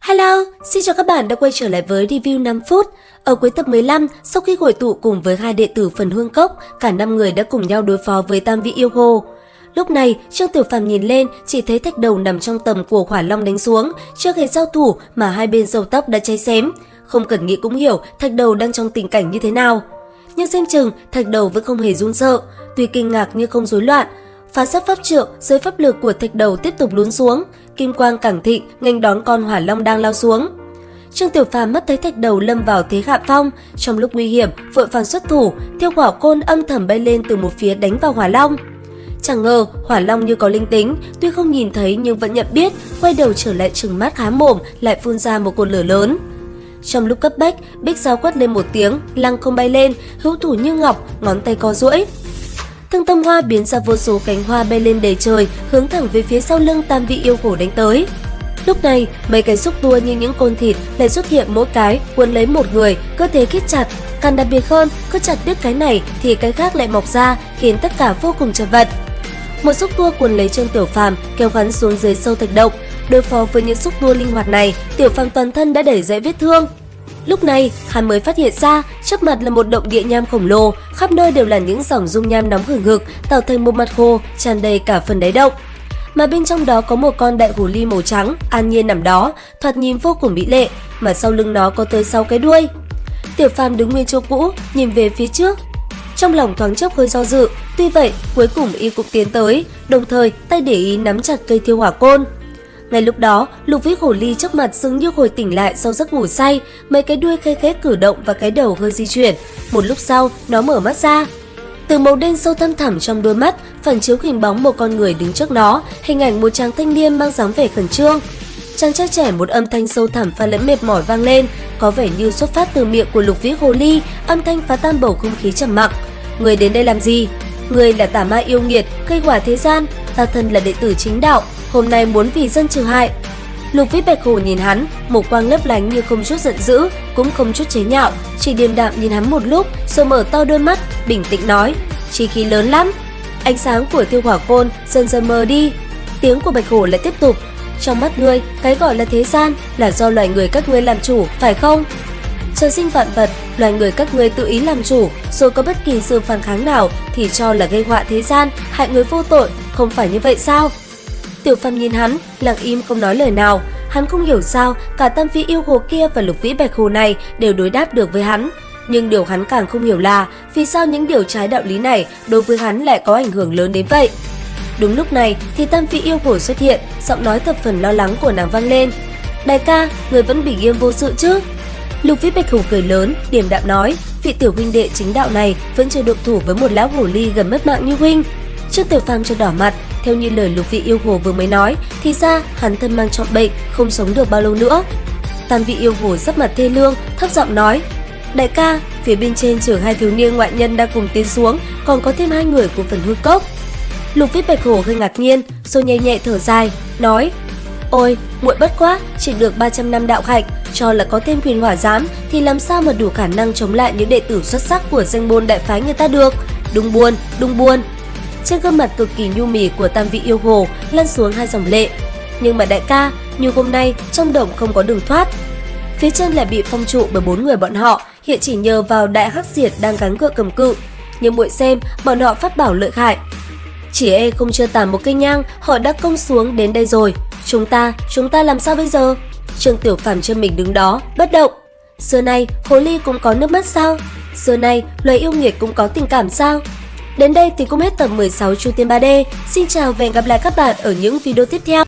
Hello, xin chào các bạn đã quay trở lại với review 5 phút. Ở cuối tập 15, sau khi hội tụ cùng với hai đệ tử Phần Hương Cốc, cả 5 người đã cùng nhau đối phó với Tam Vị Yêu Hồ. Lúc này, Trương Tiểu Phàm nhìn lên, chỉ thấy Thạch Đầu nằm trong tầm của Hỏa Long đánh xuống, chưa hề giao thủ mà hai bên râu tóc đã cháy xém. Không cần nghĩ cũng hiểu Thạch Đầu đang trong tình cảnh như thế nào. Nhưng xem chừng Thạch Đầu vẫn không hề run sợ, tuy kinh ngạc nhưng không rối loạn. Phá sát pháp trượng dưới pháp lực của Thạch Đầu tiếp tục lún xuống, kim quang cảng thịnh nghênh đón con Hỏa Long đang lao xuống. Trương Tiểu Phàm mắt thấy Thạch Đầu lâm vào thế hạ phong, trong lúc nguy hiểm vội vàng xuất thủ, thiêu hỏa côn âm thầm bay lên từ một phía đánh vào Hỏa Long. Chẳng ngờ Hỏa Long như có linh tính, tuy không nhìn thấy nhưng vẫn nhận biết, quay đầu trở lại trừng mắt há mồm, lại phun ra một cột lửa lớn. Trong lúc cấp bách, Bích Giao quát lên một tiếng, lăng không bay lên, hữu thủ như ngọc, ngón tay co duỗi. Thương Tâm Hoa biến ra vô số cánh hoa bay lên đầy trời, hướng thẳng về phía sau lưng Tam Vị Yêu Hồ đánh tới. Lúc này, mấy cái xúc tua như những côn thịt lại xuất hiện mỗi cái cuốn lấy một người, cơ thể kết chặt. Càng đặc biệt hơn, cứ chặt đứt cái này thì cái khác lại mọc ra, khiến tất cả vô cùng chật vật. Một xúc tua cuốn lấy Trương Tiểu Phàm, kéo hắn xuống dưới sâu thạch động. Đối phó với những xúc tua linh hoạt này, Tiểu Phàm toàn thân đã đẩy dãy vết thương. Lúc này, hắn mới phát hiện ra, trước mặt là một động địa nham khổng lồ, khắp nơi đều là những dòng dung nham nóng hừng hực, tạo thành một mặt hồ tràn đầy cả phần đáy động. Mà bên trong đó có một con đại hồ ly màu trắng, an nhiên nằm đó, thoạt nhìn vô cùng mỹ lệ, mà sau lưng nó có tới 6 cái đuôi. Tiểu Phàm đứng nguyên chỗ cũ, nhìn về phía trước. Trong lòng thoáng chốc hơi do dự, tuy vậy cuối cùng y cũng tiến tới, đồng thời tay để ý nắm chặt cây thiêu hỏa côn. Ngay lúc đó, Lục Vĩ Hồ Ly trước mặt dường như hồi tỉnh lại sau giấc ngủ say, mấy cái đuôi khe khẽ cử động và cái đầu hơi di chuyển. Một lúc sau, nó mở mắt ra. Từ màu đen sâu thăm thẳm trong đôi mắt, phản chiếu hình bóng một con người đứng trước nó, hình ảnh một chàng thanh niên mang dáng vẻ khẩn trương. Chàng trai trẻ một âm thanh sâu thẳm pha lẫn mệt mỏi vang lên, có vẻ như xuất phát từ miệng của Lục Vĩ Hồ Ly, âm thanh phá tan bầu không khí trầm mặc. Người đến đây làm gì? Người là tà ma yêu nghiệt, gây hỏa thế gian, ta thân là đệ tử chính đạo, hôm nay muốn vì dân trừ hại. Lục Vĩ Bạch Hổ nhìn hắn, một quang lấp lánh như không chút giận dữ, cũng không chút chế nhạo, chỉ điềm đạm nhìn hắn một lúc, rồi mở to đôi mắt, bình tĩnh nói: "Chi khí lớn lắm." Ánh sáng của thiêu hỏa côn dần dần mờ đi, tiếng của Bạch Hổ lại tiếp tục: "Trong mắt ngươi, cái gọi là thế gian là do loài người các ngươi làm chủ, phải không? Trời sinh vạn vật, loài người các ngươi tự ý làm chủ, rồi có bất kỳ sự phản kháng nào thì cho là gây họa thế gian, hại người vô tội, không phải như vậy sao?" Tiểu Phàm nhìn hắn, lặng im không nói lời nào. Hắn không hiểu sao cả Tam Vị Yêu Hồ kia và Lục Vĩ Bạch Hồ này đều đối đáp được với hắn. Nhưng điều hắn càng không hiểu là vì sao những điều trái đạo lý này đối với hắn lại có ảnh hưởng lớn đến vậy. Đúng lúc này thì Tam Vị Yêu Hồ xuất hiện, giọng nói thập phần lo lắng của nàng vang lên: "Đại ca, người vẫn bình yên vô sự chứ?" Lục Vĩ Bạch Hồ cười lớn, điềm đạm nói: "Vị tiểu huynh đệ chính đạo này vẫn chưa động thủ với một lão hồ ly gần mất mạng như huynh." Trương Tiểu Phàm cho đỏ mặt, theo như lời Lục Vị Yêu Hồ vừa mới nói, thì ra hắn thân mang trọng bệnh, không sống được bao lâu nữa. Tam Vị Yêu Hồ sắc mặt thê lương, thấp giọng nói: "Đại ca, phía bên trên chở hai thiếu niên ngoại nhân đang cùng tiến xuống, còn có thêm 2 người của Phần Hương Cốc." Lục Vĩ Bạch Hổ hơi ngạc nhiên, rồi nhẹ nhẹ thở dài, nói: "Ôi, muội bất quá, chỉ được 300 năm đạo hạnh, cho là có thêm Huyền Hỏa Giám thì làm sao mà đủ khả năng chống lại những đệ tử xuất sắc của danh môn đại phái người ta được. Đúng buồn, đúng buồn." Trên gương mặt cực kỳ nhu mì của Tam Vị Yêu Hồ lăn xuống 2 dòng lệ. "Nhưng mà đại ca, như hôm nay trong động không có đường thoát, phía trên lại bị phong trụ bởi 4 người bọn họ, hiện chỉ nhờ vào Đại Hắc Diệt đang gắng gượng cầm cự. Nhưng muội xem, bọn họ phát bảo lợi hại, chỉ e không chưa tàn một cây nhang, họ đã công xuống đến đây rồi. Chúng ta làm sao bây giờ?" Trương Tiểu Phàm chân mình đứng đó bất động. Xưa nay hồ ly cũng có nước mắt sao? Xưa nay loài yêu nghiệt cũng có tình cảm sao? Đến đây thì cũng hết tập 16 Chu Tiên 3D. Xin chào và hẹn gặp lại các bạn ở những video tiếp theo.